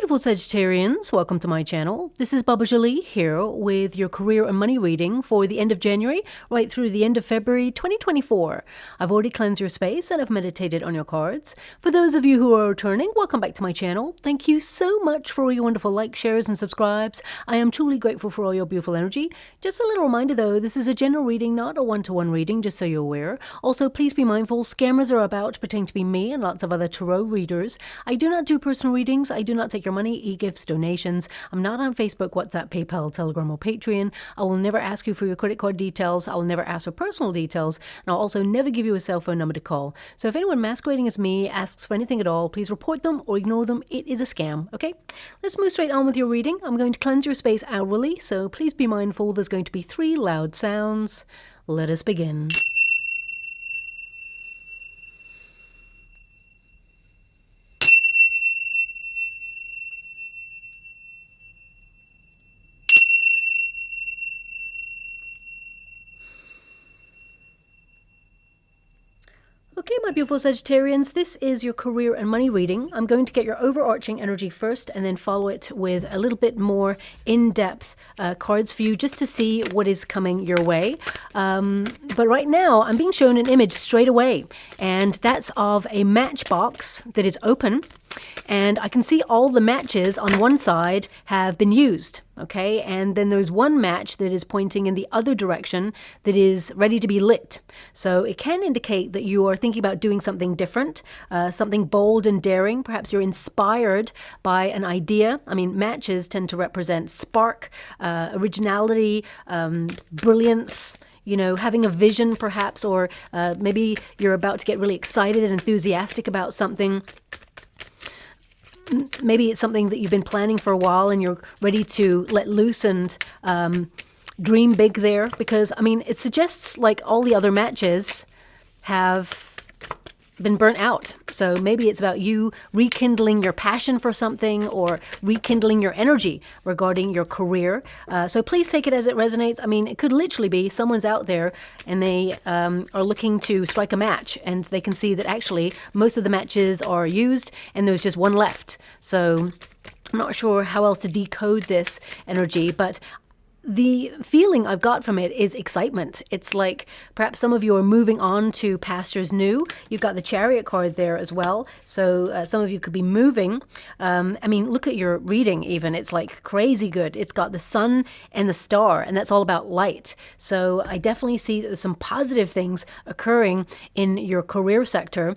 beautiful Sagittarians, welcome to my channel. This is Baba Jolie here with your career and money reading for the end of January right through the end of February 2024. I've already cleansed your space and I've meditated on your cards. For those of you who are returning, welcome back to my channel. Thank you so much for all your wonderful likes, shares and subscribes. I am truly grateful for all your beautiful energy. Just a little reminder though, this is a general reading, not a one-to-one reading, just so you're aware. Also, please be mindful, scammers are about to pretend to be me and lots of other tarot readers. I do not do personal readings. I do not take your money, e-gifts, donations. I'm not on Facebook, WhatsApp, PayPal, Telegram, or Patreon. I will never ask you for your credit card details. I will never ask for personal details. And I'll also never give you a cell phone number to call. So if anyone masquerading as me asks for anything at all, please report them or ignore them. It is a scam, okay? Let's move straight on with your reading. I'm going to cleanse your space hourly, so please be mindful there's going to be 3 loud sounds. Let us begin. Okay, my beautiful Sagittarians, this is your career and money reading. I'm going to get your overarching energy first and then follow it with a little bit more in-depth cards for you just to see what is coming your way. But right now, I'm being shown an image straight away, and that's of a matchbox that is open. And I can see all the matches on one side have been used, okay? And then there's one match that is pointing in the other direction that is ready to be lit. So it can indicate that you are thinking about doing something different, something bold and daring. Perhaps you're inspired by an idea. I mean, matches tend to represent spark, originality, brilliance, you know, having a vision perhaps, or maybe you're about to get really excited and enthusiastic about something. Maybe it's something that you've been planning for a while and you're ready to let loose and dream big there. Because, I mean, it suggests like all the other matches have been burnt out. So maybe it's about you rekindling your passion for something or rekindling your energy regarding your career. So please take it as it resonates. I mean, it could literally be someone's out there and they are looking to strike a match and they can see that actually most of the matches are used and there's just one left. So I'm not sure how else to decode this energy, but the feeling I've got from it is excitement. It's like perhaps some of you are moving on to pastures new. You've got the Chariot card there as well. So some of you could be moving. I mean, look at your reading even. It's like crazy good. It's got the sun and the star, and that's all about light. So I definitely see that there's some positive things occurring in your career sector.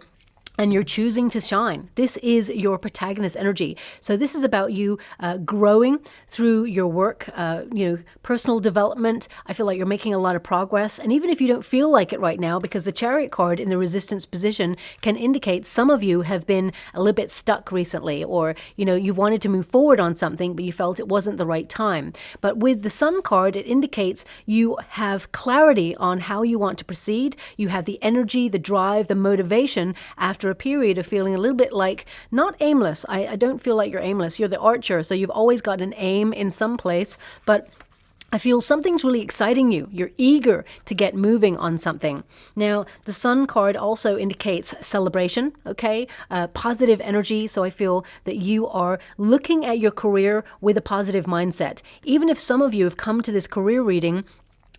And you're choosing to shine. This is your protagonist energy. So this is about you growing through your work, you know, personal development. I feel like you're making a lot of progress. And even if you don't feel like it right now, because the Chariot card in the resistance position can indicate some of you have been a little bit stuck recently, or, you know, you wanted to move forward on something, but you felt it wasn't the right time. But with the Sun card, it indicates you have clarity on how you want to proceed. You have the energy, the drive, the motivation after a period of feeling a little bit like, not aimless. I don't feel like you're aimless. You're the archer, so you've always got an aim in some place, but I feel something's really exciting you. You're eager to get moving on something. Now, the Sun card also indicates celebration, okay? Positive energy, so I feel that you are looking at your career with a positive mindset. Even if some of you have come to this career reading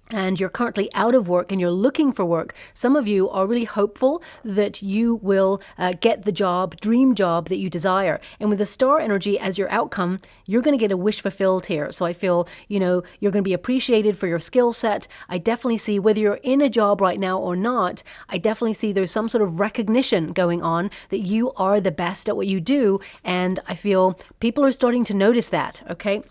and you're currently out of work and you're looking for work, some of you are really hopeful that you will get the job, dream job that you desire. And with the star energy as your outcome, you're going to get a wish fulfilled here. So I feel, you know, you're going to be appreciated for your skill set. I definitely see, whether you're in a job right now or not, I definitely see there's some sort of recognition going on that you are the best at what you do. And I feel people are starting to notice that, okay?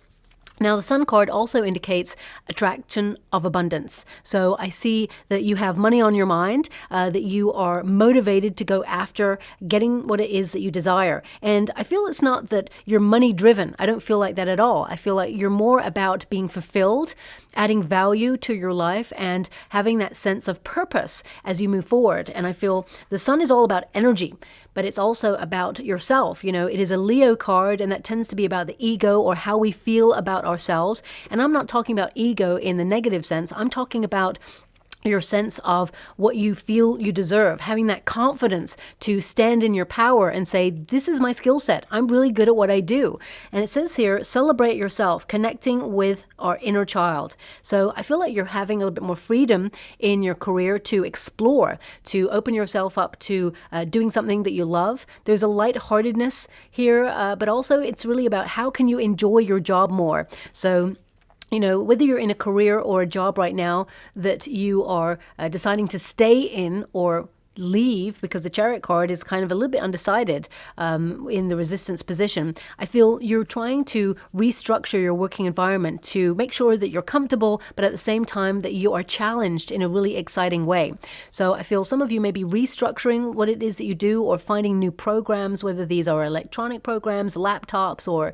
Now, the Sun card also indicates attraction of abundance. So I see that you have money on your mind, that you are motivated to go after getting what it is that you desire. And I feel it's not that you're money driven. I don't feel like that at all. I feel like you're more about being fulfilled, adding value to your life, and having that sense of purpose as you move forward. And I feel the Sun is all about energy, but it's also about yourself. You know, it is a Leo card, and that tends to be about the ego or how we feel about ourselves. And I'm not talking about ego in the negative sense. I'm talking about your sense of what you feel you deserve, having that confidence to stand in your power and say, this is my skill set. I'm really good at what I do. And it says here, celebrate yourself, connecting with our inner child. So I feel like you're having a little bit more freedom in your career to explore, to open yourself up to doing something that you love. There's a lightheartedness here, but also it's really about how can you enjoy your job more. So whether you're in a career or a job right now that you are deciding to stay in or leave, because the Chariot card is kind of a little bit undecided in the resistance position. I feel you're trying to restructure your working environment to make sure that you're comfortable, but at the same time that you are challenged in a really exciting way. So I feel some of you may be restructuring what it is that you do, or finding new programs, whether these are electronic programs, laptops, or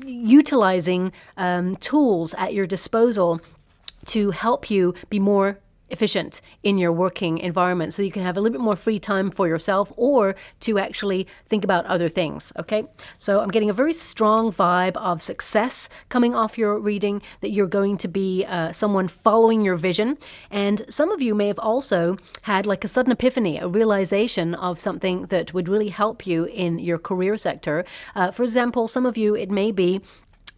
utilizing tools at your disposal to help you be more efficient in your working environment, so you can have a little bit more free time for yourself, or to actually think about other things. Okay, so I'm getting a very strong vibe of success coming off your reading, that you're going to be someone following your vision. And some of you may have also had like a sudden epiphany, a realization of something that would really help you in your career sector. For example, some of you, it may be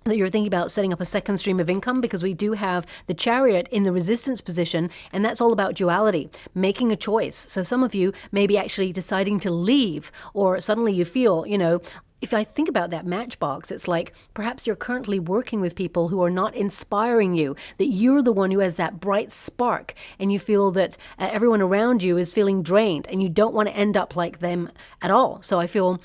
that you're thinking about setting up a second stream of income, because we do have the Chariot in the resistance position, and that's all about duality, making a choice. So some of you may be actually deciding to leave, or suddenly you feel, if I think about that matchbox, it's like perhaps you're currently working with people who are not inspiring you, that you're the one who has that bright spark, and you feel that everyone around you is feeling drained, and you don't want to end up like them at all. So I feel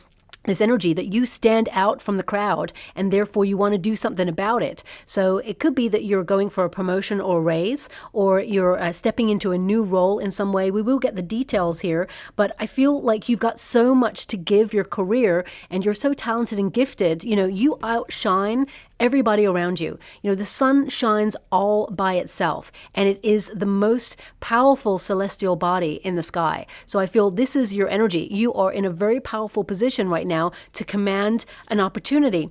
this energy that you stand out from the crowd, and therefore you want to do something about it. So it could be that you're going for a promotion or raise, or you're stepping into a new role in some way. We will get the details here, but I feel like you've got so much to give your career, and you're so talented and gifted. You outshine everybody around you. The sun shines all by itself, and it is the most powerful celestial body in the sky. So I feel this is your energy. You are in a very powerful position right now to command an opportunity.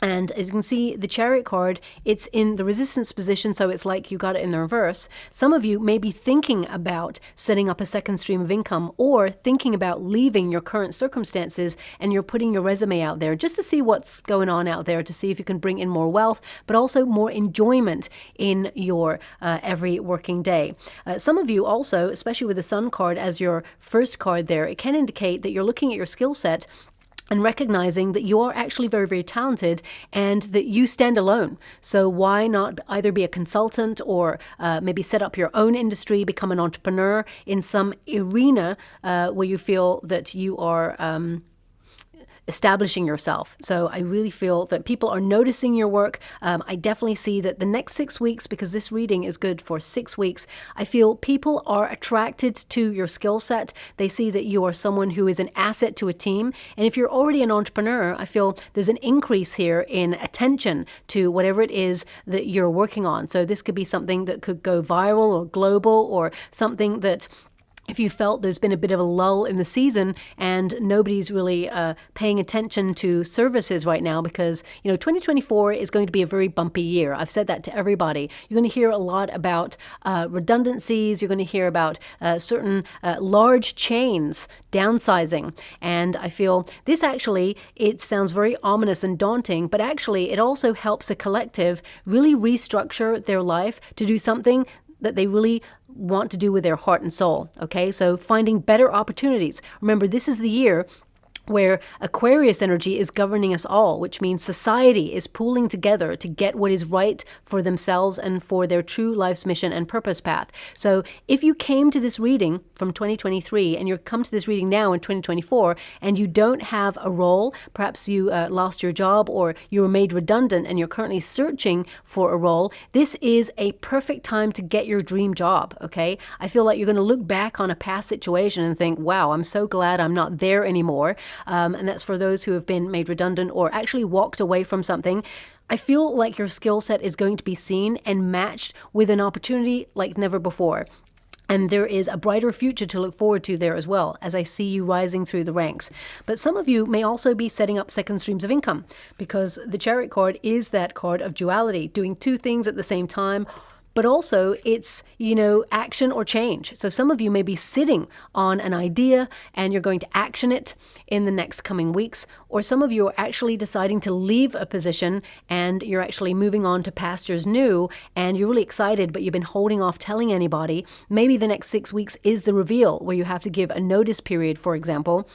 And as you can see, the Chariot card, it's in the resistance position, so it's like you got it in the reverse. Some of you may be thinking about setting up a second stream of income, or thinking about leaving your current circumstances, and you're putting your resume out there just to see what's going on out there, to see if you can bring in more wealth, but also more enjoyment in your every working day. Some of you also, especially with the Sun card as your first card there, it can indicate that you're looking at your skill set and recognizing that you are actually very, very talented, and that you stand alone. So why not either be a consultant, or maybe set up your own industry, become an entrepreneur in some arena where you feel that you are establishing yourself. So I really feel that people are noticing your work. I definitely see that the next 6 weeks, because this reading is good for 6 weeks, I feel people are attracted to your skill set. They see that you are someone who is an asset to a team. And if you're already an entrepreneur, I feel there's an increase here in attention to whatever it is that you're working on. So this could be something that could go viral or global, or something that, if you felt there's been a bit of a lull in the season and nobody's really paying attention to services right now, because 2024 is going to be a very bumpy year. I've said that to everybody. You're going to hear a lot about redundancies. You're going to hear about certain large chains downsizing. And I feel this actually, it sounds very ominous and daunting, but actually it also helps a collective really restructure their life to do something that they really want to do with their heart and soul. Okay, so finding better opportunities. Remember, this is the year where Aquarius energy is governing us all, which means society is pooling together to get what is right for themselves and for their true life's mission and purpose path. So if you came to this reading from 2023 and you're come to this reading now in 2024 and you don't have a role, perhaps you lost your job or you were made redundant and you're currently searching for a role, this is a perfect time to get your dream job, okay? I feel like you're going to look back on a past situation and think, wow, I'm so glad I'm not there anymore. And that's for those who have been made redundant or actually walked away from something. I feel like your skill set is going to be seen and matched with an opportunity like never before. And there is a brighter future to look forward to there as well, as I see you rising through the ranks. But some of you may also be setting up second streams of income, because the Chariot card is that card of duality, doing two things at the same time, but also it's, action or change. So some of you may be sitting on an idea and you're going to action it in the next coming weeks, or some of you are actually deciding to leave a position and you're actually moving on to pastures new, and you're really excited, but you've been holding off telling anybody. Maybe the next 6 weeks is the reveal where you have to give a notice period, for example.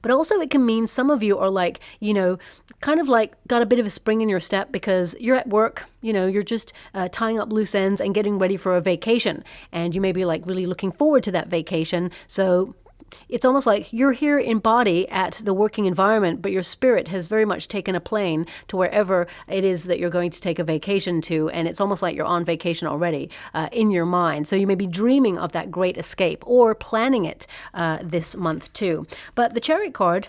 But also it can mean some of you are like, kind of like got a bit of a spring in your step because you're at work, you're just tying up loose ends and getting ready for a vacation. And you may be like really looking forward to that vacation. So it's almost like you're here in body at the working environment, but your spirit has very much taken a plane to wherever it is that you're going to take a vacation to. And it's almost like you're on vacation already in your mind. So you may be dreaming of that great escape or planning it this month too. But the Chariot card,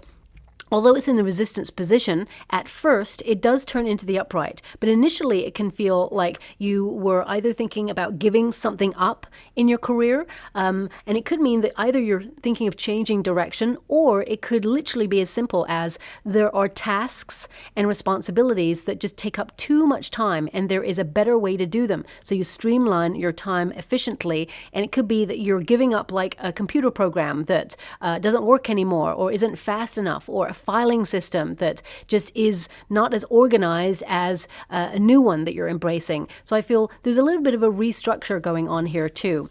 although it's in the resistance position, at first it does turn into the upright. But initially it can feel like you were either thinking about giving something up in your career, and it could mean that either you're thinking of changing direction, or it could literally be as simple as there are tasks and responsibilities that just take up too much time, and there is a better way to do them. So you streamline your time efficiently, and it could be that you're giving up like a computer program that doesn't work anymore, or isn't fast enough, or a filing system that just is not as organized as a new one that you're embracing. So I feel there's a little bit of a restructure going on here too.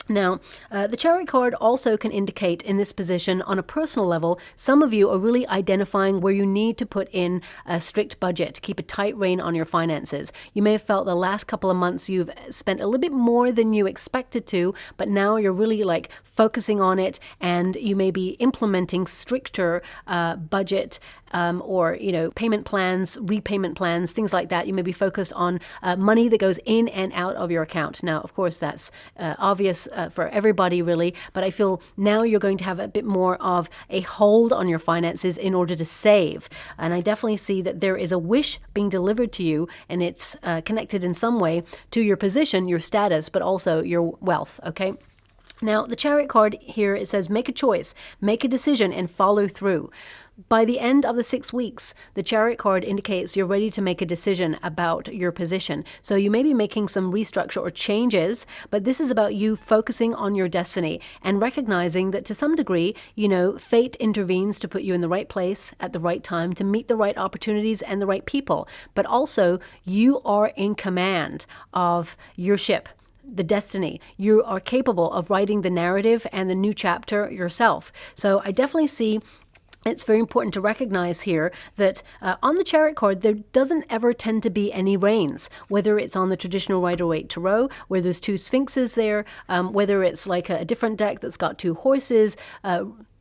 Now, the Chariot card also can indicate in this position on a personal level, some of you are really identifying where you need to put in a strict budget, keep a tight rein on your finances. You may have felt the last couple of months you've spent a little bit more than you expected to, but now you're really like focusing on it, and you may be implementing stricter budget or payment plans, repayment plans, things like that. You may be focused on money that goes in and out of your account. Now, of course, that's obvious for everybody really, but I feel now you're going to have a bit more of a hold on your finances in order to save. And I definitely see that there is a wish being delivered to you, and it's connected in some way to your position, your status, but also your wealth, okay? Now, the Chariot card here, it says make a choice, make a decision, and follow through. By the end of the 6 weeks, the Chariot card indicates you're ready to make a decision about your position. So you may be making some restructure or changes, but this is about you focusing on your destiny and recognizing that to some degree, fate intervenes to put you in the right place at the right time to meet the right opportunities and the right people. But also, you are in command of your ship, the destiny. You are capable of writing the narrative and the new chapter yourself. So I definitely see it's very important to recognize here that on the Chariot card, there doesn't ever tend to be any reins, whether it's on the traditional Rider-Waite Tarot, where there's 2 Sphinxes there, whether it's like a different deck that's got 2 horses,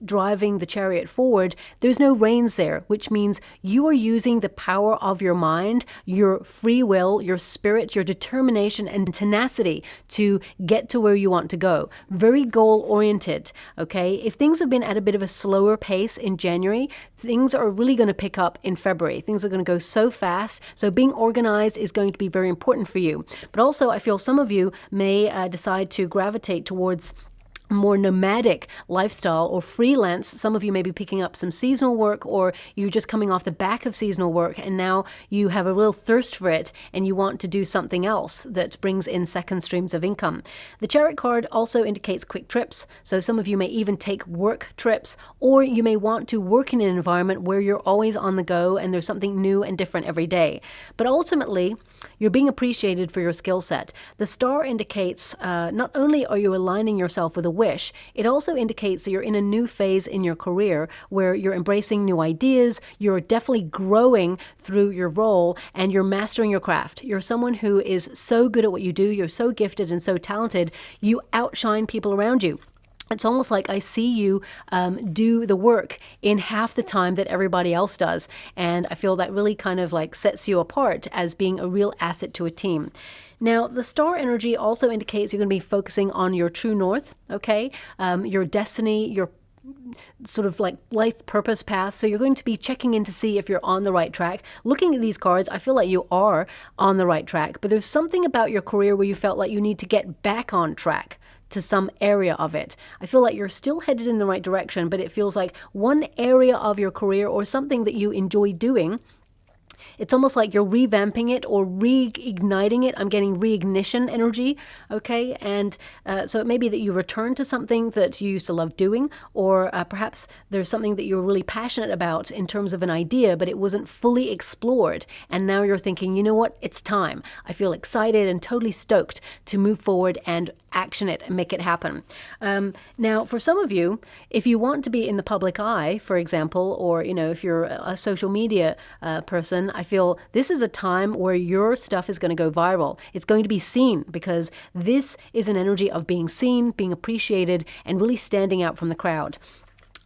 driving the chariot forward, there's no reins there, which means you are using the power of your mind, your free will, your spirit, your determination and tenacity to get to where you want to go. Very goal-oriented, okay? If things have been at a bit of a slower pace in January, things are really going to pick up in February. Things are going to go so fast, so being organized is going to be very important for you. But also, I feel some of you may decide to gravitate towards more nomadic lifestyle or freelance. Some of you may be picking up some seasonal work, or you're just coming off the back of seasonal work and now you have a real thirst for it and you want to do something else that brings in second streams of income. The Chariot card also indicates quick trips. So some of you may even take work trips, or you may want to work in an environment where you're always on the go and there's something new and different every day. But ultimately, you're being appreciated for your skill set. The star indicates not only are you aligning yourself with a wish, it also indicates that you're in a new phase in your career where you're embracing new ideas, you're definitely growing through your role, and you're mastering your craft. You're someone who is so good at what you do, you're so gifted and so talented, you outshine people around you. It's almost like I see you do the work in half the time that everybody else does. And I feel that really kind of like sets you apart as being a real asset to a team. Now, the star energy also indicates you're going to be focusing on your true north, okay? Your destiny, your sort of like life purpose path. So you're going to be checking in to see if you're on the right track. Looking at these cards, I feel like you are on the right track, but there's something about your career where you felt like you need to get back on track to some area of it. I feel like you're still headed in the right direction, but it feels like one area of your career or something that you enjoy doing It's almost like you're revamping it or reigniting it. I'm getting reignition energy, okay? And so it may be that you return to something that you used to love doing, or perhaps there's something that you're really passionate about in terms of an idea, but it wasn't fully explored. And now you're thinking, you know what? It's time. I feel excited and totally stoked to move forward and action it and make it happen. Now, for some of you, if you want to be in the public eye, for example, or, you know, if you're a social media person, I feel this is a time where your stuff is going to go viral. It's going to be seen, because this is an energy of being seen, being appreciated, and really standing out from the crowd.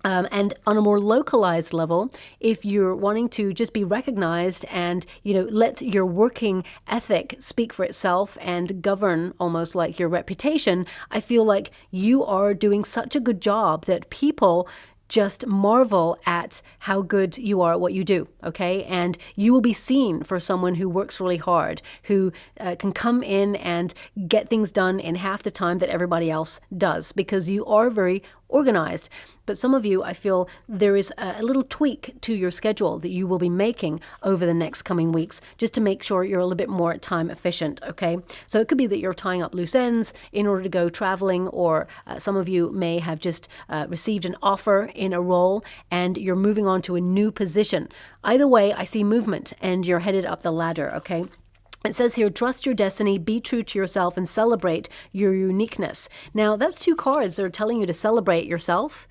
And on a more localized level, if you're wanting to just be recognized and, you know, let your working ethic speak for itself and govern almost like your reputation, I feel like you are doing such a good job that people just marvel at how good you are at what you do, okay? And you will be seen for someone who works really hard, who can come in and get things done in half the time that everybody else does, because you are very organized. But some of you, I feel there is a little tweak to your schedule that you will be making over the next coming weeks, just to make sure you're a little bit more time efficient, okay? So it could be that you're tying up loose ends in order to go traveling, or some of you may have just received an offer in a role and you're moving on to a new position. Either way, I see movement and you're headed up the ladder, okay? It says here, trust your destiny, be true to yourself, and celebrate your uniqueness. Now, that's two cards that are telling you to celebrate yourself.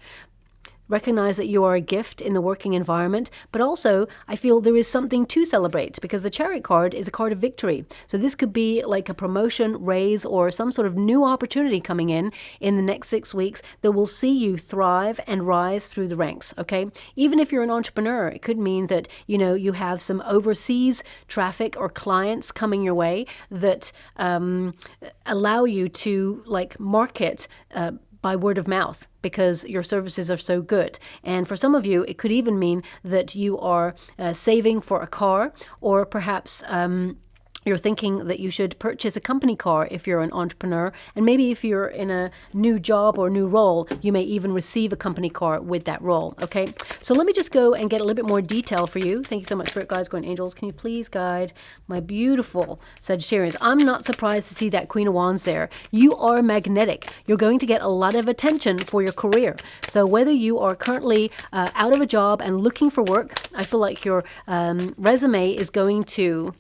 Recognize that you are a gift in the working environment, but also I feel there is something to celebrate, because the Chariot card is a card of victory. So this could be like a promotion, raise, or some sort of new opportunity coming in the next 6 weeks that will see you thrive and rise through the ranks, okay? Even if you're an entrepreneur, it could mean that, you know, you have some overseas traffic or clients coming your way that allow you to like market by word of mouth, because your services are so good. And for some of you, it could even mean that you are saving for a car, or perhaps you're thinking that you should purchase a company car if you're an entrepreneur. And maybe if you're in a new job or new role, you may even receive a company car with that role, okay? So let me just go and get a little bit more detail for you. Thank you so much, Spirit Guides, Guardian Angels. Can you please guide my beautiful Sagittarians? I'm not surprised to see that Queen of Wands there. You are magnetic. You're going to get a lot of attention for your career. So whether you are currently out of a job and looking for work, I feel like your resume is going to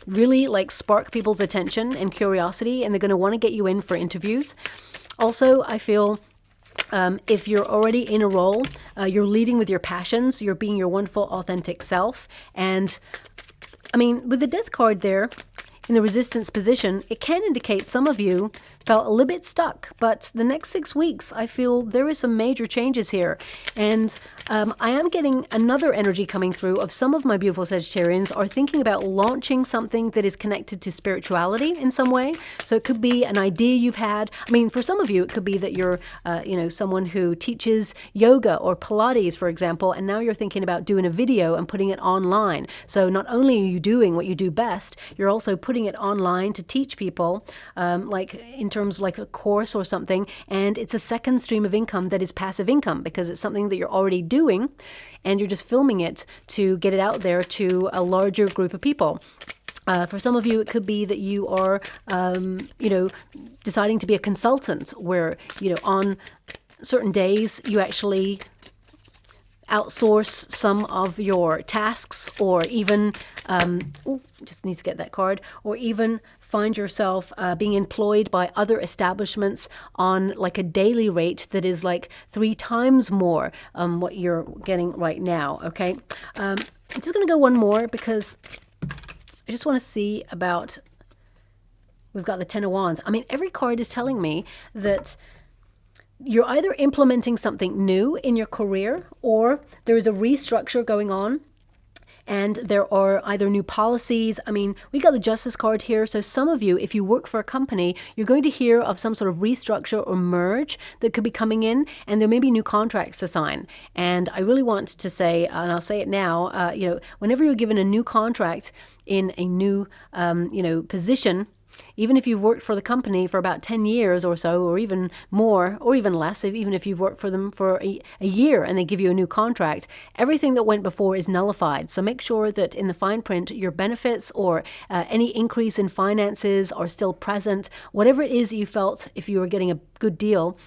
really like spark people's attention and curiosity, and they're going to want to get you in for interviews. Also, I feel if you're already in a role, you're leading with your passions, you're being your wonderful, authentic self. And I mean, with the Death card there in the resistance position, it can indicate some of you felt a little bit stuck, but the next 6 weeks, I feel there is some major changes here. And I am getting another energy coming through of some of my beautiful Sagittarians are thinking about launching something that is connected to spirituality in some way. So it could be an idea you've had. I mean, for some of you, it could be that you're, you know, someone who teaches yoga or Pilates, for example, and now you're thinking about doing a video and putting it online. So not only are you doing what you do best, you're also putting it online to teach people, like in terms like a course or something, and it's a second stream of income that is passive income, because it's something that you're already doing and you're just filming it to get it out there to a larger group of people. For some of you, it could be that you are, you know, deciding to be a consultant where, you know, on certain days you actually outsource some of your tasks, or even, just need to get that card, or even find yourself being employed by other establishments on like a daily rate that is like 3 times more what you're getting right now, okay? I'm just going to go one more, because I just want to see about, we've got the Ten of Wands. I mean, every card is telling me that you're either implementing something new in your career, or there is a restructure going on, and there are either new policies. I mean, we got the Justice card here. So some of you, if you work for a company, you're going to hear of some sort of restructure or merge that could be coming in, and there may be new contracts to sign. And I really want to say, and I'll say it now, you know, whenever you're given a new contract in a new, you know, position, Even if you've worked for the company for about 10 years or so, or even more, or even less, even if you've worked for them for a year and they give you a new contract, everything that went before is nullified. So make sure that in the fine print, your benefits or any increase in finances are still present. Whatever it is you felt, if you were getting a good deal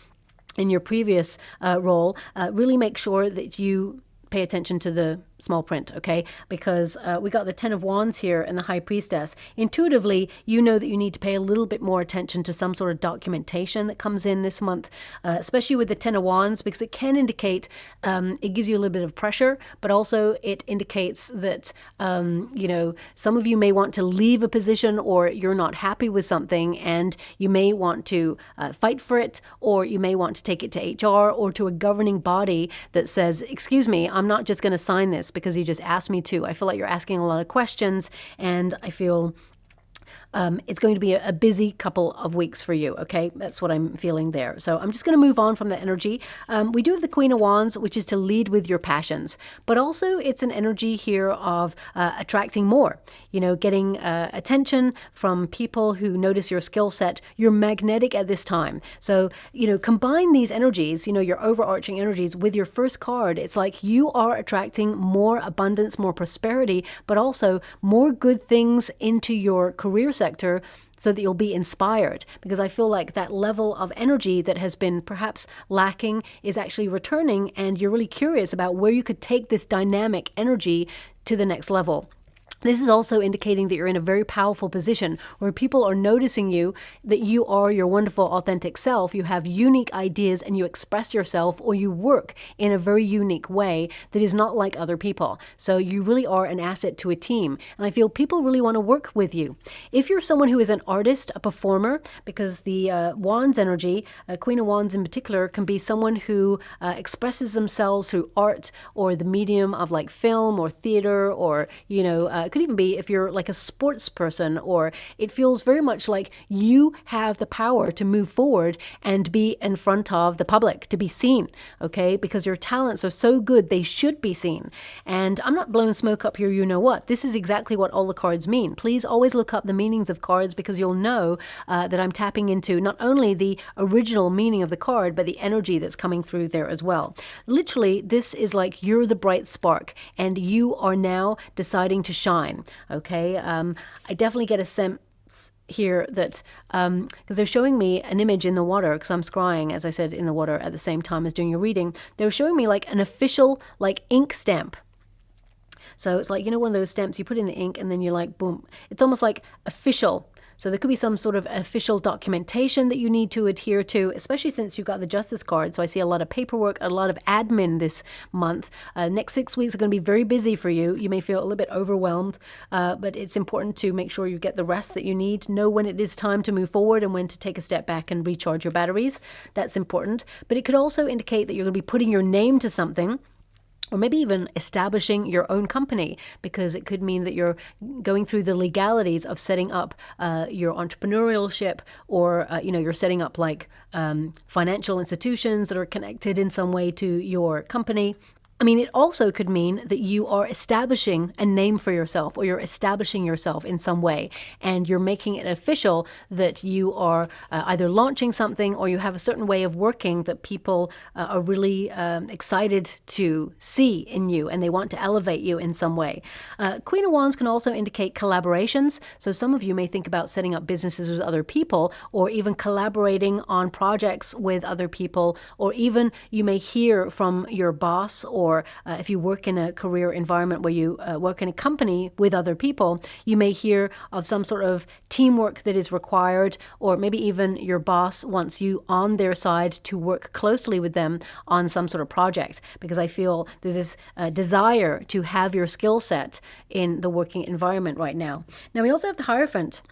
in your previous role, really make sure that you pay attention to the small print, okay? Because we got the Ten of Wands here and the High Priestess. Intuitively, you know that you need to pay a little bit more attention to some sort of documentation that comes in this month, especially with the Ten of Wands, because it can indicate, it gives you a little bit of pressure, but also it indicates that, you know, some of you may want to leave a position, or you're not happy with something and you may want to fight for it, or you may want to take it to HR or to a governing body that says, excuse me, I'm not just going to sign this because you just asked me to. I feel like you're asking a lot of questions, and I feel it's going to be a busy couple of weeks for you, okay? That's what I'm feeling there. So I'm just going to move on from that energy. We do have the Queen of Wands, which is to lead with your passions, but also it's an energy here of attracting more, you know, getting attention from people who notice your skill set. You're magnetic at this time. So, you know, combine these energies, you know, your overarching energies with your first card. It's like you are attracting more abundance, more prosperity, but also more good things into your career sector, so that you'll be inspired, because I feel like that level of energy that has been perhaps lacking is actually returning, and you're really curious about where you could take this dynamic energy to the next level. This is also indicating that you're in a very powerful position where people are noticing you, that you are your wonderful, authentic self. You have unique ideas and you express yourself, or you work in a very unique way that is not like other people. So you really are an asset to a team. And I feel people really want to work with you. If you're someone who is an artist, a performer, because the Wands energy, Queen of Wands in particular, can be someone who expresses themselves through art or the medium of like film or theater, or, you know, it could even be if you're like a sports person, or it feels very much like you have the power to move forward and be in front of the public, to be seen, okay? Because your talents are so good, they should be seen. And I'm not blowing smoke up here, you know what? This is exactly what all the cards mean. Please always look up the meanings of cards, because you'll know that I'm tapping into not only the original meaning of the card, but the energy that's coming through there as well. Literally, this is like you're the bright spark and you are now deciding to shine. Okay, I definitely get a sense here that because they're showing me an image in the water, because I'm scrying, as I said, in the water at the same time as doing your reading. They're showing me like an official like ink stamp. So it's like, you know, one of those stamps you put in the ink and then you're like, boom. It's almost like official. So there could be some sort of official documentation that you need to adhere to, especially since you've got the Justice card. So I see a lot of paperwork, a lot of admin this month. Next 6 weeks are going to be very busy for you. You may feel a little bit overwhelmed, but it's important to make sure you get the rest that you need. Know when it is time to move forward and when to take a step back and recharge your batteries. That's important. But it could also indicate that you're going to be putting your name to something, or maybe even establishing your own company, because it could mean that you're going through the legalities of setting up your entrepreneurship, or you know, you're setting up like financial institutions that are connected in some way to your company. I mean, it also could mean that you are establishing a name for yourself, or you're establishing yourself in some way, and you're making it official that you are either launching something, or you have a certain way of working that people are really excited to see in you, and they want to elevate you in some way. Queen of Wands can also indicate collaborations. So some of you may think about setting up businesses with other people, or even collaborating on projects with other people, or even you may hear from your boss, or if you work in a career environment where you work in a company with other people, you may hear of some sort of teamwork that is required, or maybe even your boss wants you on their side to work closely with them on some sort of project, because I feel there's this desire to have your skill set in the working environment right now. Now, we also have the Hierophant.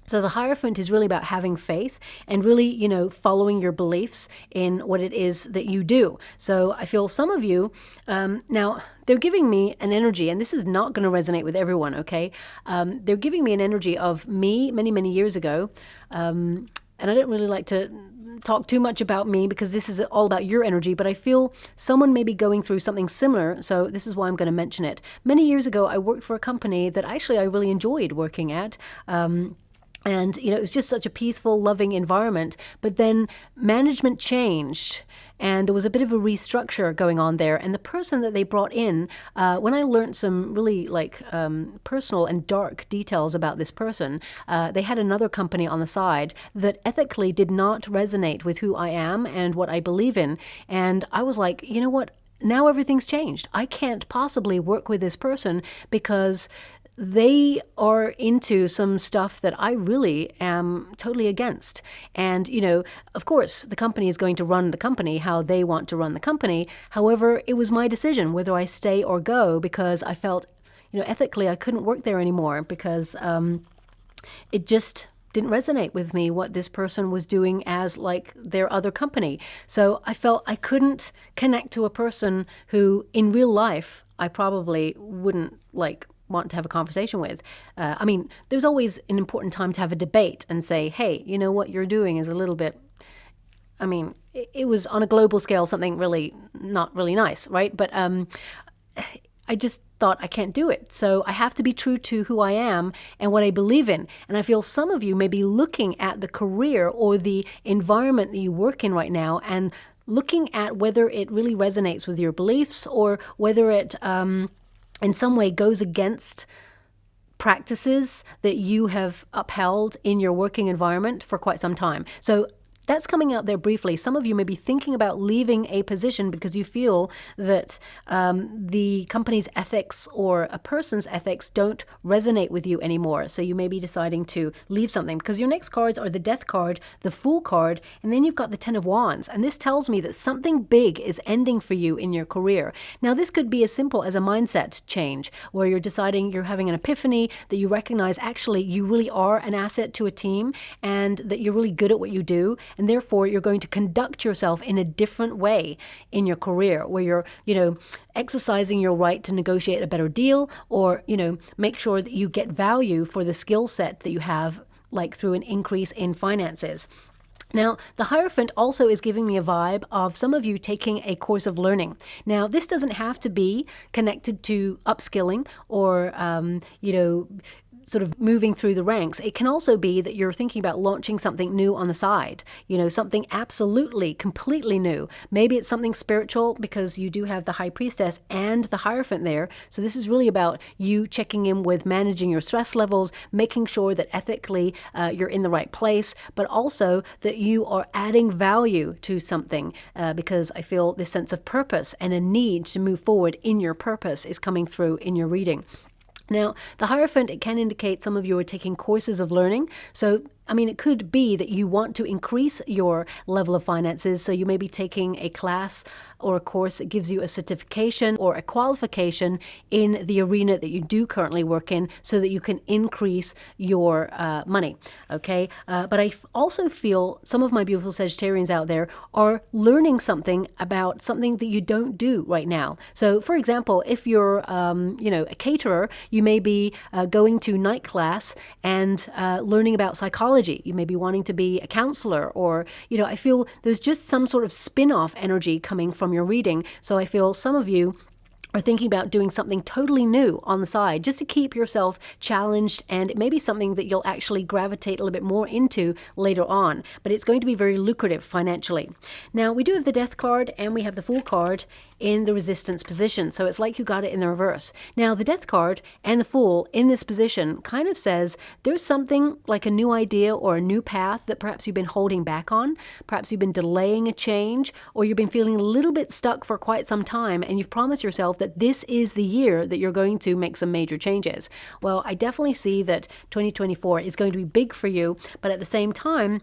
So the Hierophant is really about having faith and really, you know, following your beliefs in what it is that you do. So I feel some of you, now they're giving me an energy, and this is not going to resonate with everyone, okay? They're giving me an energy of me many, many years ago. And I don't really like to talk too much about me, because this is all about your energy, but I feel someone may be going through something similar, so this is why I'm going to mention it. Many years ago, I worked for a company that actually I really enjoyed working at. And, it was just such a peaceful, loving environment. But then management changed and there was a bit of a restructure going on there. And the person that they brought in, when I learned some really personal and dark details about this person, they had another company on the side that ethically did not resonate with who I am and what I believe in. And I was like, you know what? Now everything's changed. I can't possibly work with this person because they are into some stuff that I really am totally against. And, of course, the company is going to run the company how they want to run the company. However, it was my decision whether I stay or go because I felt, ethically I couldn't work there anymore because it just didn't resonate with me what this person was doing as like their other company. So I felt I couldn't connect to a person who in real life I probably wouldn't want to have a conversation with. There's always an important time to have a debate and say, hey, what you're doing is a little bit, it was on a global scale something really not really nice, right? But I just thought I can't do it. So I have to be true to who I am and what I believe in. And I feel some of you may be looking at the career or the environment that you work in right now and looking at whether it really resonates with your beliefs or whether it in some way goes against practices that you have upheld in your working environment for quite some time. So that's coming out there briefly. Some of you may be thinking about leaving a position because you feel that the company's ethics or a person's ethics don't resonate with you anymore. So you may be deciding to leave something because your next cards are the Death card, the Fool card, and then you've got the Ten of Wands. And this tells me that something big is ending for you in your career. Now, this could be as simple as a mindset change where you're deciding you're having an epiphany that you recognize actually you really are an asset to a team and that you're really good at what you do. And therefore, you're going to conduct yourself in a different way in your career where you're, exercising your right to negotiate a better deal or, make sure that you get value for the skill set that you have, like through an increase in finances. Now, the Hierophant also is giving me a vibe of some of you taking a course of learning. Now, this doesn't have to be connected to upskilling or, sort of moving through the ranks. It can also be that you're thinking about launching something new on the side, something absolutely, completely new. Maybe it's something spiritual because you do have the High Priestess and the Hierophant there. So this is really about you checking in with managing your stress levels, making sure that ethically you're in the right place, but also that you are adding value to something because I feel this sense of purpose and a need to move forward in your purpose is coming through in your reading. Now, the Hierophant, it can indicate some of you are taking courses of learning. So, it could be that you want to increase your level of finances. So you may be taking a class or a course that gives you a certification or a qualification in the arena that you do currently work in so that you can increase your money. Okay. But I also feel some of my beautiful Sagittarians out there are learning something about something that you don't do right now. So, for example, if you're, a caterer, you may be going to night class and learning about psychology. You may be wanting to be a counselor or, I feel there's just some sort of spin-off energy coming from your reading. So I feel some of you are thinking about doing something totally new on the side just to keep yourself challenged, and it may be something that you'll actually gravitate a little bit more into later on, but it's going to be very lucrative financially. Now, we do have the Death card and we have the Fool card in the Resistance position, so it's like you got it in the reverse. Now, the Death card and the Fool in this position kind of says there's something like a new idea or a new path that perhaps you've been holding back on, perhaps you've been delaying a change, or you've been feeling a little bit stuck for quite some time, and you've promised yourself that this is the year that you're going to make some major changes. Well, I definitely see that 2024 is going to be big for you, but at the same time,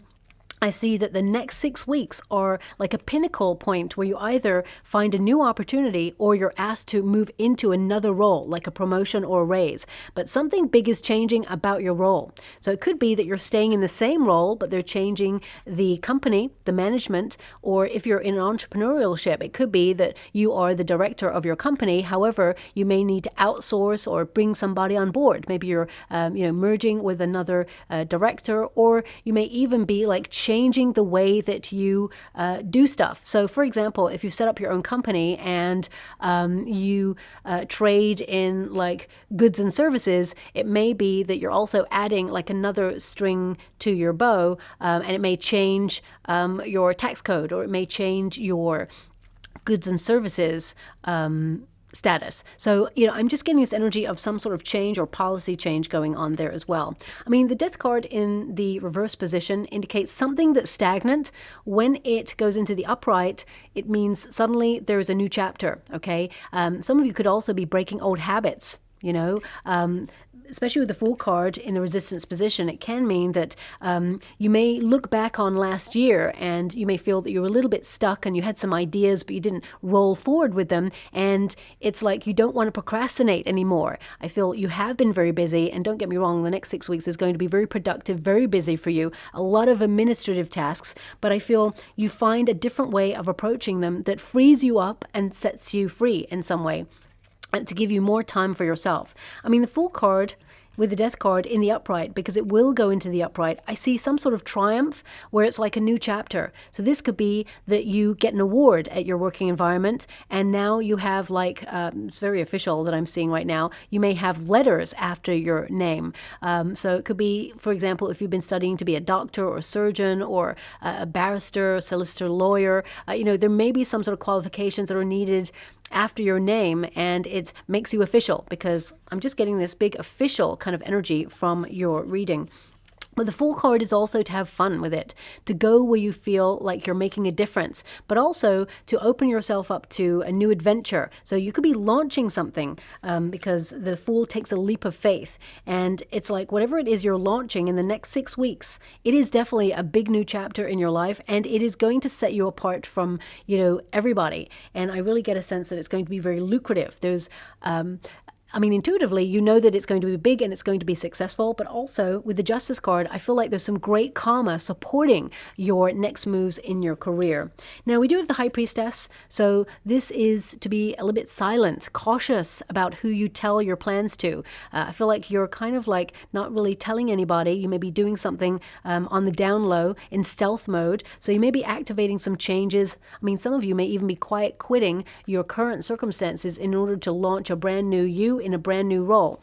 I see that the next 6 weeks are like a pinnacle point where you either find a new opportunity or you're asked to move into another role, like a promotion or a raise. But something big is changing about your role. So it could be that you're staying in the same role, but they're changing the company, the management, or if you're in an entrepreneurship, it could be that you are the director of your company. However, you may need to outsource or bring somebody on board. Maybe you're, merging with another director, or you may even be like changing changing the way that you do stuff. So for example, if you set up your own company and you trade in like goods and services, it may be that you're also adding like another string to your bow, and it may change your tax code, or it may change your goods and services status. So, I'm just getting this energy of some sort of change or policy change going on there as well. I mean, the Death card in the reverse position indicates something that's stagnant. When it goes into the upright, it means suddenly there's a new chapter, okay? Some of you could also be breaking old habits, especially with the Fool card in the resistance position. It can mean that you may look back on last year and you may feel that you were a little bit stuck and you had some ideas, but you didn't roll forward with them. And it's like you don't want to procrastinate anymore. I feel you have been very busy, and don't get me wrong, the next 6 weeks is going to be very productive, very busy for you, a lot of administrative tasks, but I feel you find a different way of approaching them that frees you up and sets you free in some way, and to give you more time for yourself. I mean, the Fool card with the Death card in the upright, because it will go into the upright, I see some sort of triumph where it's like a new chapter. So this could be that you get an award at your working environment, and now you have like, it's very official that I'm seeing right now, you may have letters after your name. So it could be, for example, if you've been studying to be a doctor or a surgeon or a barrister, solicitor, lawyer, there may be some sort of qualifications that are needed after your name, and it makes you official, because I'm just getting this big official kind of energy from your reading. But the Fool card is also to have fun with it, to go where you feel like you're making a difference, but also to open yourself up to a new adventure. So you could be launching something, because the Fool takes a leap of faith. And it's like whatever it is you're launching in the next 6 weeks, it is definitely a big new chapter in your life, and it is going to set you apart from, everybody. And I really get a sense that it's going to be very lucrative. There's intuitively, you know that it's going to be big and it's going to be successful, but also with the Justice card, I feel like there's some great karma supporting your next moves in your career. Now, we do have the High Priestess, so this is to be a little bit silent, cautious about who you tell your plans to. I feel like you're kind of like not really telling anybody. You may be doing something on the down low in stealth mode, so you may be activating some changes. Some of you may even be quiet quitting your current circumstances in order to launch a brand new you in a brand new role.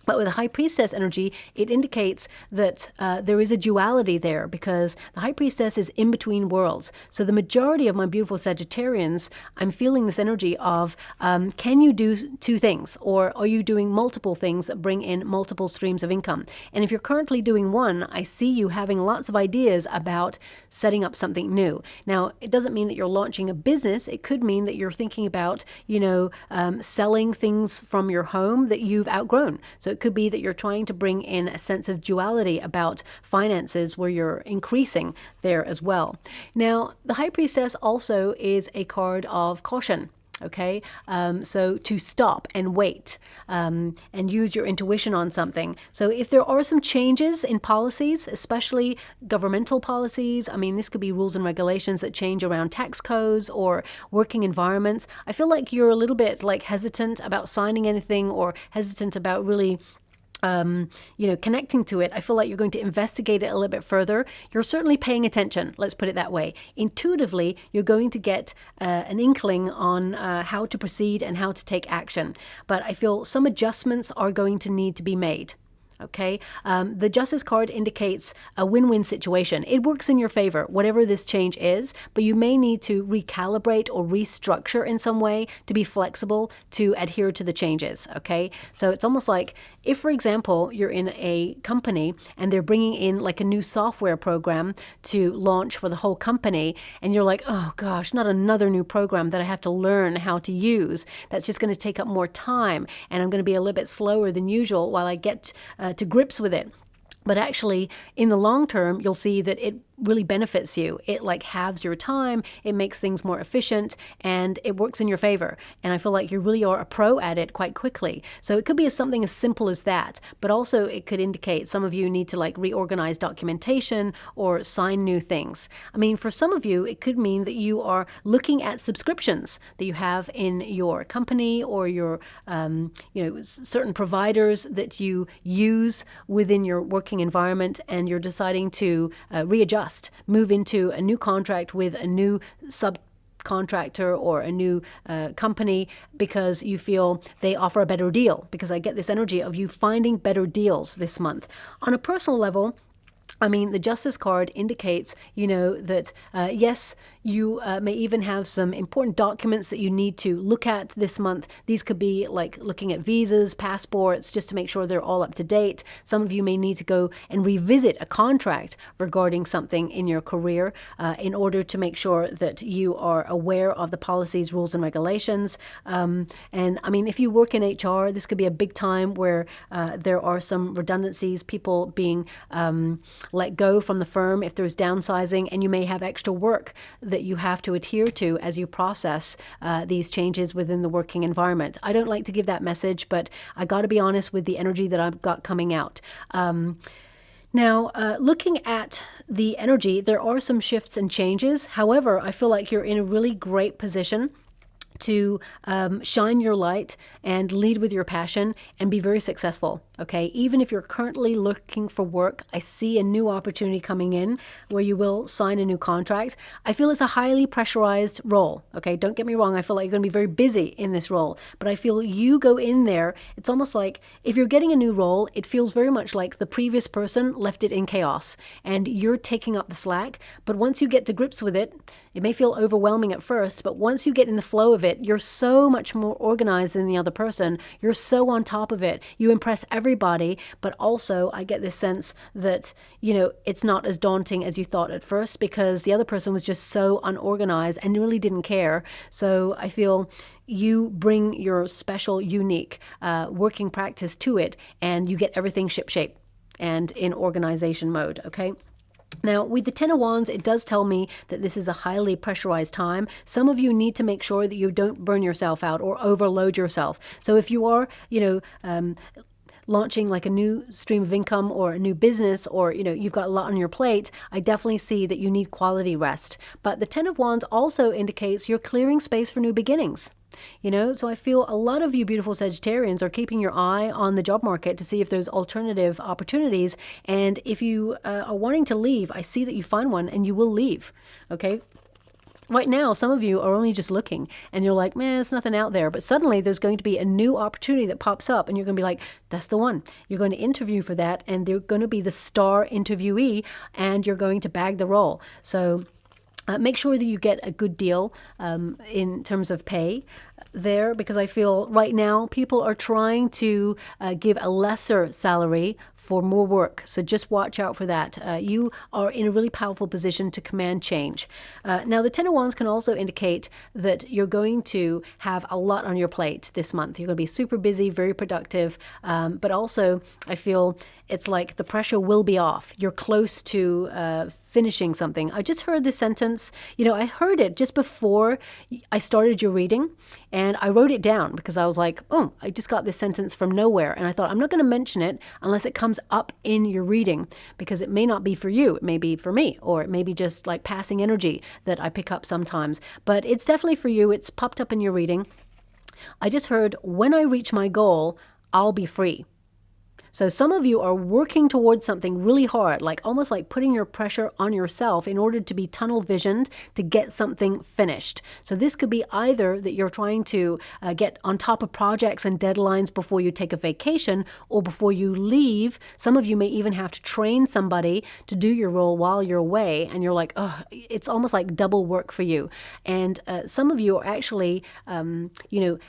But with the High Priestess energy, it indicates that there is a duality there, because the High Priestess is in between worlds. So the majority of my beautiful Sagittarians, I'm feeling this energy of, can you do two things? Or are you doing multiple things that bring in multiple streams of income? And if you're currently doing one, I see you having lots of ideas about setting up something new. Now, it doesn't mean that you're launching a business. It could mean that you're thinking about, selling things from your home that you've outgrown. So it could be that you're trying to bring in a sense of duality about finances where you're increasing there as well. Now, the High Priestess also is a card of caution. Okay, so to stop and wait and use your intuition on something. So if there are some changes in policies, especially governmental policies, this could be rules and regulations that change around tax codes or working environments. I feel like you're a little bit like hesitant about signing anything, or hesitant about really connecting to it. I feel like you're going to investigate it a little bit further. You're certainly paying attention, let's put it that way. Intuitively, you're going to get an inkling on how to proceed and how to take action. But I feel some adjustments are going to need to be made. Okay, the Justice card indicates a win-win situation. It works in your favor, whatever this change is, but you may need to recalibrate or restructure in some way to be flexible to adhere to the changes. Okay, so it's almost like if, for example, you're in a company and they're bringing in like a new software program to launch for the whole company, and you're like, oh gosh, not another new program that I have to learn how to use. That's just going to take up more time, and I'm going to be a little bit slower than usual while I get to grips with it. But actually, in the long term, you'll see that it really benefits you. It like halves your time, it makes things more efficient, and it works in your favor. And I feel like you really are a pro at it quite quickly. So it could be something as simple as that, but also it could indicate some of you need to like reorganize documentation or sign new things. For some of you, it could mean that you are looking at subscriptions that you have in your company, or your certain providers that you use within your working environment, and you're deciding to readjust adjust, move into a new contract with a new subcontractor or a new company because you feel they offer a better deal, because I get this energy of you finding better deals this month. On a personal level, I mean, the Justice card indicates, that yes, you may even have some important documents that you need to look at this month. These could be like looking at visas, passports, just to make sure they're all up to date. Some of you may need to go and revisit a contract regarding something in your career in order to make sure that you are aware of the policies, rules, and regulations. And I mean, if you work in HR, this could be a big time where there are some redundancies, people being let go from the firm if there's downsizing, and you may have extra work that you have to adhere to as you process these changes within the working environment. I don't like to give that message, but I got to be honest with the energy that I've got coming out. Now, looking at the energy, there are some shifts and changes. However, I feel like you're in a really great position to shine your light and lead with your passion and be very successful, okay? Even if you're currently looking for work, I see a new opportunity coming in where you will sign a new contract. I feel it's a highly pressurized role, okay? Don't get me wrong, I feel like you're going to be very busy in this role, but I feel you go in there, it's almost like if you're getting a new role, it feels very much like the previous person left it in chaos and you're taking up the slack. But once you get to grips with it, it may feel overwhelming at first, but once you get in the flow of it, you're so much more organized than the other person. You're so on top of it. You impress everybody, but also I get this sense that, it's not as daunting as you thought at first because the other person was just so unorganized and really didn't care. So I feel you bring your special, unique working practice to it and you get everything shipshape and in organization mode, okay? Now, with the Ten of Wands, it does tell me that this is a highly pressurized time. Some of you need to make sure that you don't burn yourself out or overload yourself. So if you are, launching like a new stream of income or a new business, or you've got a lot on your plate, I definitely see that you need quality rest. But the Ten of Wands also indicates you're clearing space for new beginnings. So I feel a lot of you beautiful Sagittarians are keeping your eye on the job market to see if there's alternative opportunities. And if you are wanting to leave, I see that you find one and you will leave. Okay. Right now, some of you are only just looking and you're like, man, there's nothing out there. But suddenly there's going to be a new opportunity that pops up and you're going to be like, that's the one. You're going to interview for that and they're going to be the star interviewee and you're going to bag the role. So make sure that you get a good deal in terms of pay there, because I feel right now people are trying to give a lesser salary for more work. So just watch out for that. You are in a really powerful position to command change. Now, the Ten of Wands can also indicate that you're going to have a lot on your plate this month. You're going to be super busy, very productive, but also I feel it's like the pressure will be off. You're close to finishing something. I just heard this sentence, I heard it just before I started your reading and I wrote it down because I was like, oh, I just got this sentence from nowhere. And I thought, I'm not going to mention it unless it comes up in your reading, because it may not be for you. It may be for me, or it may be just like passing energy that I pick up sometimes, but it's definitely for you. It's popped up in your reading. I just heard, when I reach my goal, I'll be free. So some of you are working towards something really hard, like almost like putting your pressure on yourself in order to be tunnel visioned to get something finished. So this could be either that you're trying to get on top of projects and deadlines before you take a vacation or before you leave. Some of you may even have to train somebody to do your role while you're away. And you're like, oh, it's almost like double work for you. And some of you are actually,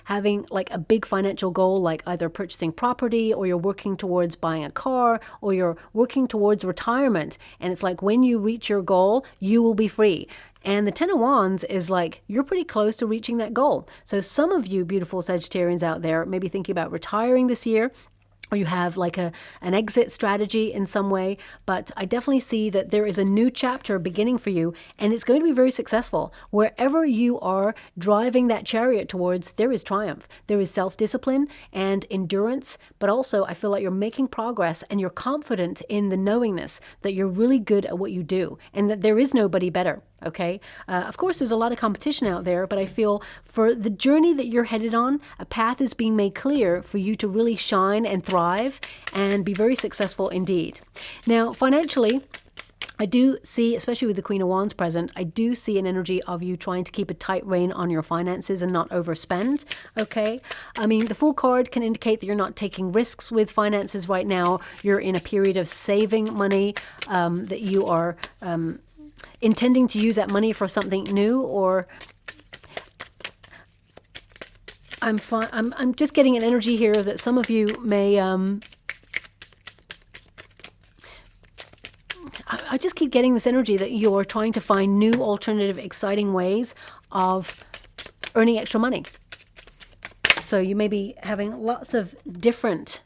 having like a big financial goal, like either purchasing property, or you're working towards buying a car, or you're working towards retirement. And it's like when you reach your goal, you will be free. And the Ten of Wands is like, you're pretty close to reaching that goal. So some of you beautiful Sagittarians out there may be thinking about retiring this year, or you have like an exit strategy in some way, but I definitely see that there is a new chapter beginning for you, and it's going to be very successful. Wherever you are driving that chariot towards, there is triumph. There is self-discipline and endurance, but also I feel like you're making progress and you're confident in the knowingness that you're really good at what you do and that there is nobody better. Okay. Of course, there's a lot of competition out there, but I feel for the journey that you're headed on, a path is being made clear for you to really shine and thrive and be very successful indeed. Now, financially, I do see, especially with the Queen of Wands present, I do see an energy of you trying to keep a tight rein on your finances and not overspend, okay? I mean, the Fool card can indicate that you're not taking risks with finances right now. You're in a period of saving money, that you are intending to use that money for something new, or I'm just getting an energy here that some of you may... I just keep getting this energy that you're trying to find new, alternative, exciting ways of earning extra money. So you may be having lots of different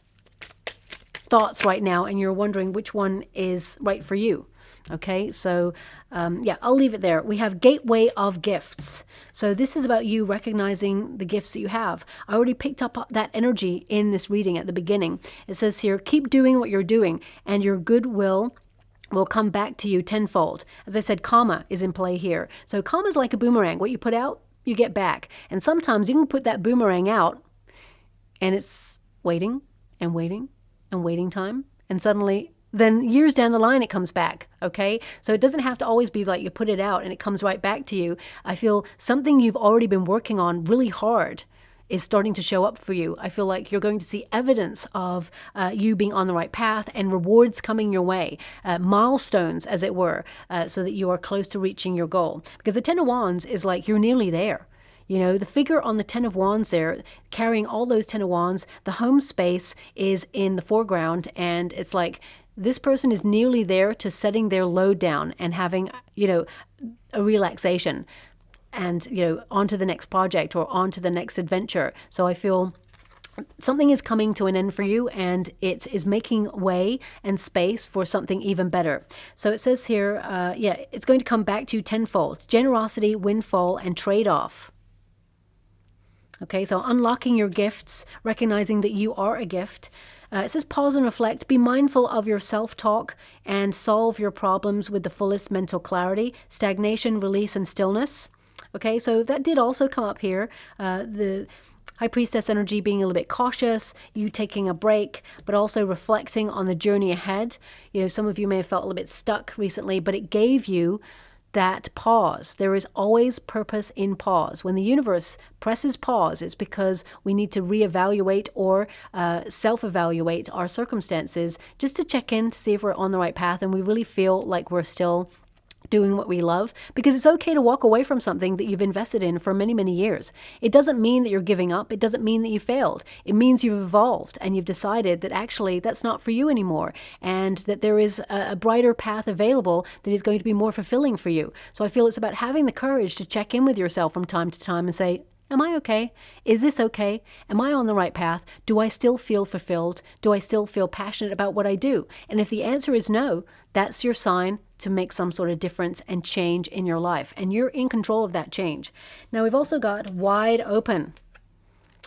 thoughts right now, and you're wondering which one is right for you. Okay, so yeah, I'll leave it there. We have Gateway of Gifts. So this is about you recognizing the gifts that you have. I already picked up that energy in this reading at the beginning. It says here, keep doing what you're doing, and your goodwill will come back to you tenfold. As I said, karma is in play here. So karma is like a boomerang. What you put out, you get back. And sometimes you can put that boomerang out and it's waiting and waiting and waiting time. And suddenly, then years down the line, it comes back. Okay? So it doesn't have to always be like you put it out and it comes right back to you. I feel something you've already been working on really hard is starting to show up for you. I feel like you're going to see evidence of you being on the right path and rewards coming your way, milestones, as it were, so that you are close to reaching your goal. Because the Ten of Wands is like you're nearly there. You know, the figure on the Ten of Wands there, carrying all those Ten of Wands, the home space is in the foreground, and it's like this person is nearly there to setting their load down and having, you know, a relaxation. And, you know, on to the next project or on to the next adventure. So I feel something is coming to an end for you, and it is making way and space for something even better. So it says here, yeah, it's going to come back to you tenfold. Generosity, windfall, and trade-off. Okay, so unlocking your gifts, recognizing that you are a gift. It says pause and reflect. Be mindful of your self-talk and solve your problems with the fullest mental clarity. Stagnation, release, and stillness. Okay, so that did also come up here. The High Priestess energy being a little bit cautious, you taking a break, but also reflecting on the journey ahead. You know, some of you may have felt a little bit stuck recently, but it gave you that pause. There is always purpose in pause. When the universe presses pause, it's because we need to reevaluate or self-evaluate our circumstances just to check in to see if we're on the right path and we really feel like we're still doing what we love, because it's okay to walk away from something that you've invested in for many, many years. It doesn't mean that you're giving up. It doesn't mean that you failed. It means you've evolved and you've decided that actually that's not for you anymore, and that there is a brighter path available that is going to be more fulfilling for you. So I feel it's about having the courage to check in with yourself from time to time and say, am I okay? Is this okay? Am I on the right path? Do I still feel fulfilled? Do I still feel passionate about what I do? And if the answer is no, that's your sign to make some sort of difference and change in your life. And you're in control of that change. Now we've also got wide open.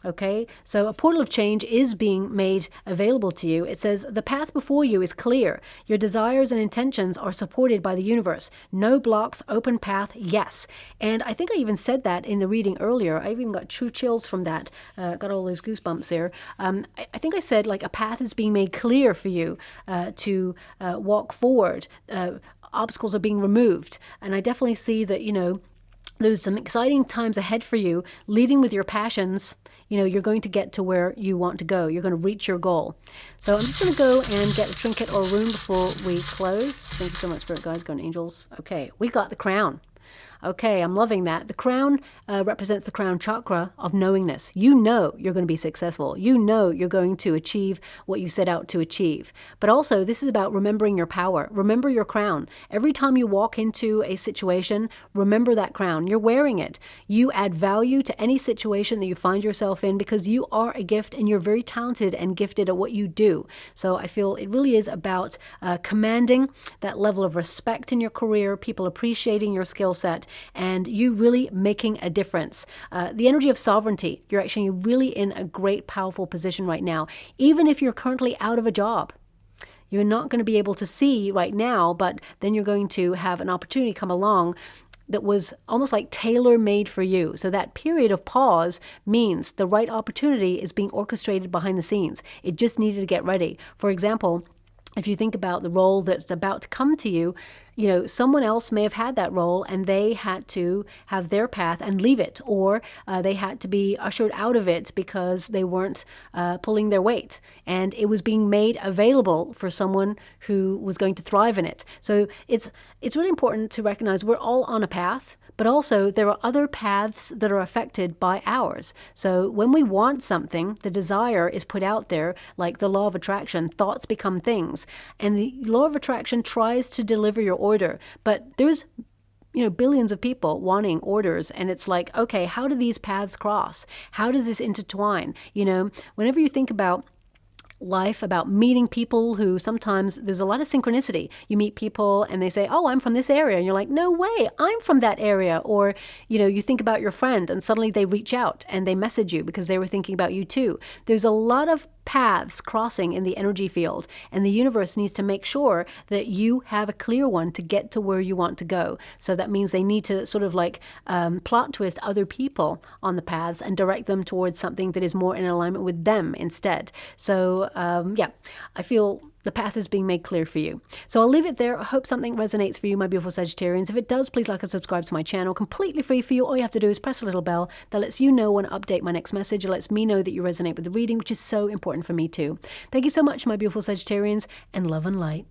Okay, so a portal of change is being made available to you. It says the path before you is clear. Your desires and intentions are supported by the universe. No blocks, open path, yes. And I think I even said that in the reading earlier. I even got true chills from that. Got all those goosebumps there. I think I said like a path is being made clear for you to walk forward. Obstacles are being removed. And I definitely see that, you know, there's some exciting times ahead for you, leading with your passions. You know, you're going to get to where you want to go. You're going to reach your goal. So I'm just going to go and get a trinket or rune before we close. Thank you so much, Spirit Guides, Guardian Angels. Okay, we got the crown. Okay, I'm loving that. The crown represents the crown chakra of knowingness. You know you're going to be successful. You know you're going to achieve what you set out to achieve. But also, this is about remembering your power. Remember your crown. Every time you walk into a situation, remember that crown. You're wearing it. You add value to any situation that you find yourself in because you are a gift and you're very talented and gifted at what you do. So I feel it really is about commanding that level of respect in your career, people appreciating your skill set, and you really making a difference. The energy of sovereignty, you're actually really in a great, powerful position right now. Even if you're currently out of a job, you're not going to be able to see right now, but then you're going to have an opportunity come along that was almost like tailor-made for you. So that period of pause means the right opportunity is being orchestrated behind the scenes. It just needed to get ready. For example, if you think about the role that's about to come to you, you know, someone else may have had that role and they had to have their path and leave it, or they had to be ushered out of it because they weren't pulling their weight, and it was being made available for someone who was going to thrive in it. So it's really important to recognize we're all on a path, but also there are other paths that are affected by ours. So when we want something, the desire is put out there, like the law of attraction. Thoughts become things, and the law of attraction tries to deliver your order, but there's, you know, billions of people wanting orders, and it's like, okay, how do these paths cross? How does this intertwine? You know, whenever you think about life, about meeting people who sometimes there's a lot of synchronicity. You meet people and they say, oh, I'm from this area. And you're like, no way, I'm from that area. Or, you know, you think about your friend and suddenly they reach out and they message you because they were thinking about you too. There's a lot of paths crossing in the energy field, and the universe needs to make sure that you have a clear one to get to where you want to go. So that means they need to sort of like plot twist other people on the paths and direct them towards something that is more in alignment with them instead. So yeah, I feel the path is being made clear for you. So I'll leave it there. I hope something resonates for you, my beautiful Sagittarians. If it does, please like and subscribe to my channel. Completely free for you. All you have to do is press a little bell that lets you know when I update my next message. It lets me know that you resonate with the reading, which is so important for me too. Thank you so much, my beautiful Sagittarians, and love and light.